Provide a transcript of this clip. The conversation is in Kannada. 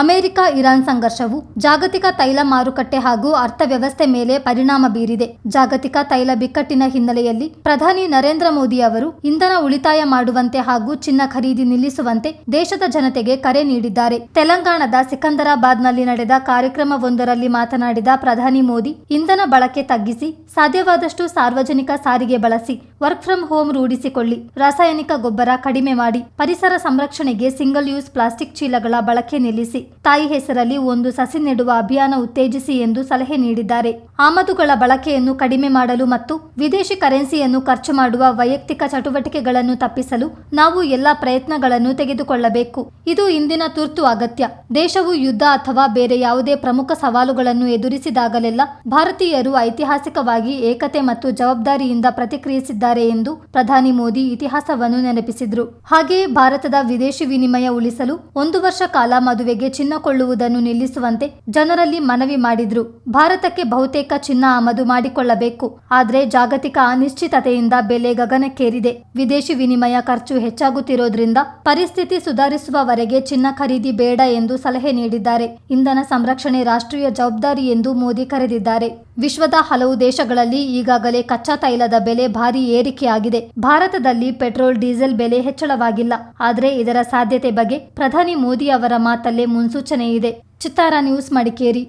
ಅಮೆರಿಕ ಇರಾನ್ ಸಂಘರ್ಷವು ಜಾಗತಿಕ ತೈಲ ಮಾರುಕಟ್ಟೆ ಹಾಗೂ ಅರ್ಥವ್ಯವಸ್ಥೆ ಮೇಲೆ ಪರಿಣಾಮ ಬೀರಿದೆ. ಜಾಗತಿಕ ತೈಲ ಬಿಕ್ಕಟ್ಟಿನ ಹಿನ್ನೆಲೆಯಲ್ಲಿ ಪ್ರಧಾನಿ ನರೇಂದ್ರ ಮೋದಿ ಅವರು ಇಂಧನ ಉಳಿತಾಯ ಮಾಡುವಂತೆ ಹಾಗೂ ಚಿನ್ನ ಖರೀದಿ ನಿಲ್ಲಿಸುವಂತೆ ದೇಶದ ಜನತೆಗೆ ಕರೆ ನೀಡಿದ್ದಾರೆ. ತೆಲಂಗಾಣದ ಸಿಕಂದರಾಬಾದ್ನಲ್ಲಿ ನಡೆದ ಕಾರ್ಯಕ್ರಮವೊಂದರಲ್ಲಿ ಮಾತನಾಡಿದ ಪ್ರಧಾನಿ ಮೋದಿ, ಇಂಧನ ಬಳಕೆ ತಗ್ಗಿಸಿ, ಸಾಧ್ಯವಾದಷ್ಟು ಸಾರ್ವಜನಿಕ ಸಾರಿಗೆ ಬಳಸಿ, ವರ್ಕ್ ಫ್ರಂ ಹೋಮ್ ರೂಢಿಸಿಕೊಳ್ಳಿ, ರಾಸಾಯನಿಕ ಗೊಬ್ಬರ ಕಡಿಮೆ ಮಾಡಿ, ಪರಿಸರ ಸಂರಕ್ಷಣೆಗೆ ಸಿಂಗಲ್ ಯೂಸ್ ಪ್ಲಾಸ್ಟಿಕ್ ಚೀಲಗಳ ಬಳಕೆ ನಿಲ್ಲಿಸಿ, ತಾಯಿ ಹೆಸರಲ್ಲಿ ಒಂದು ಸಸಿ ನೆಡುವ ಅಭಿಯಾನ ಉತ್ತೇಜಿಸಿ ಎಂದು ಸಲಹೆ ನೀಡಿದ್ದಾರೆ. ಆಮದುಗಳ ಬಳಕೆಯನ್ನು ಕಡಿಮೆ ಮಾಡಲು ಮತ್ತು ವಿದೇಶಿ ಕರೆನ್ಸಿಯನ್ನು ಖರ್ಚು ಮಾಡುವ ವೈಯಕ್ತಿಕ ಚಟುವಟಿಕೆಗಳನ್ನು ತಪ್ಪಿಸಲು ನಾವು ಎಲ್ಲ ಪ್ರಯತ್ನಗಳನ್ನು ತೆಗೆದುಕೊಳ್ಳಬೇಕು. ಇದು ಇಂದಿನ ತುರ್ತು ಅಗತ್ಯ. ದೇಶವು ಯುದ್ಧ ಅಥವಾ ಬೇರೆ ಯಾವುದೇ ಪ್ರಮುಖ ಸವಾಲುಗಳನ್ನು ಎದುರಿಸಿದಾಗಲೆಲ್ಲ ಭಾರತೀಯರು ಐತಿಹಾಸಿಕವಾಗಿ ಏಕತೆ ಮತ್ತು ಜವಾಬ್ದಾರಿಯಿಂದ ಪ್ರತಿಕ್ರಿಯಿಸಿದ್ದಾರೆ ಎಂದು ಪ್ರಧಾನಿ ಮೋದಿ ಇತಿಹಾಸವನ್ನು ನೆನಪಿಸಿದರು. ಹಾಗೆಯೇ ಭಾರತದ ವಿದೇಶಿ ವಿನಿಮಯ ಉಳಿಸಲು 1 ವರ್ಷ ಕಾಲ ಮದುವೆಗೆ ಚಿನ್ನ ಕೊಳ್ಳುವುದನ್ನು ನಿಲ್ಲಿಸುವಂತೆ ಜನರಲ್ಲಿ ಮನವಿ ಮಾಡಿದ್ರು. ಭಾರತಕ್ಕೆ ಬಹುತೇಕ ಚಿನ್ನ ಆಮದು ಮಾಡಿಕೊಳ್ಳಬೇಕು, ಆದರೆ ಜಾಗತಿಕ ಅನಿಶ್ಚಿತತೆಯಿಂದ ಬೆಲೆ ಗಗನಕ್ಕೇರಿದೆ. ವಿದೇಶಿ ವಿನಿಮಯ ಖರ್ಚು ಹೆಚ್ಚಾಗುತ್ತಿರೋದ್ರಿಂದ ಪರಿಸ್ಥಿತಿ ಸುಧಾರಿಸುವವರೆಗೆ ಚಿನ್ನ ಖರೀದಿ ಬೇಡ ಎಂದು ಸಲಹೆ ನೀಡಿದ್ದಾರೆ. ಇಂಧನ ಸಂರಕ್ಷಣೆ ರಾಷ್ಟ್ರೀಯ ಜವಾಬ್ದಾರಿ ಎಂದು ಮೋದಿ ಕರೆದಿದ್ದಾರೆ. ವಿಶ್ವದ ಹಲವು ದೇಶಗಳಲ್ಲಿ ಈಗಾಗಲೇ ಕಚ್ಚಾ ತೈಲದ ಬೆಲೆ ಭಾರಿ ಏರಿಕೆಯಾಗಿದೆ. ಭಾರತದಲ್ಲಿ ಪೆಟ್ರೋಲ್, ಡೀಸೆಲ್ ಬೆಲೆ ಹೆಚ್ಚಳವಾಗಿಲ್ಲ. ಆದರೆ ಇದರ ಸಾಧ್ಯತೆ ಬಗ್ಗೆ ಪ್ರಧಾನಿ ಮೋದಿ ಅವರ ಮಾತಲ್ಲೇ ಮುನ್ಸೂಚನೆ ಇದೆ. ಚಿತ್ತಾರ ನ್ಯೂಸ್, ಮಡಿಕೇರಿ.